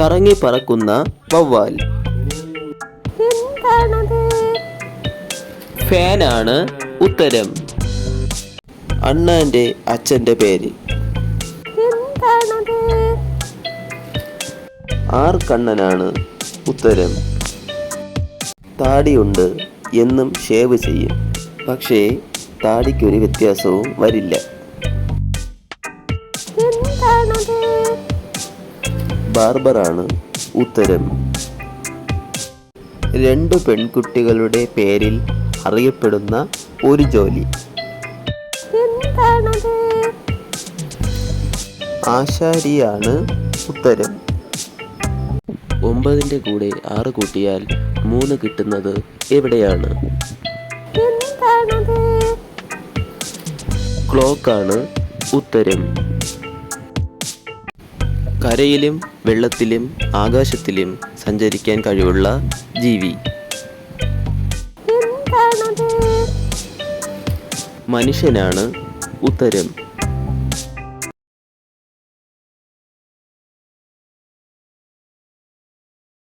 കറങ്ങി പറക്കുന്ന വവ്വാൽ. ഫാനാണ് ഉത്തരം. അണ്ണാന്റെ അച്ഛന്റെ പേര്. ആർക്കണ്ണനാണ് ഉത്തരം. താടിയുണ്ട്, എന്നും ഷേവ് ചെയ്യും, പക്ഷേ താടിക്കൊരു വ്യത്യാസവും വരില്ല. ബാർബറാണ് ഉത്തരം. രണ്ട് പെൺകുട്ടികളുടെ പേരിൽ അറിയപ്പെടുന്ന ഒരു ജോലി. ആശാരിയാണ് ഉത്തരം. 9ന്റെ കൂടെ 6 കൂട്ടിയാൽ 3 കിട്ടുന്നത് എവിടെയാണ്? ക്ലോക്കാണ് ഉത്തരം. കരയിലും വെള്ളത്തിലും ആകാശത്തിലും സഞ്ചരിക്കാൻ കഴിവുള്ള ജീവി. മനുഷ്യനാണ് ഉത്തരം.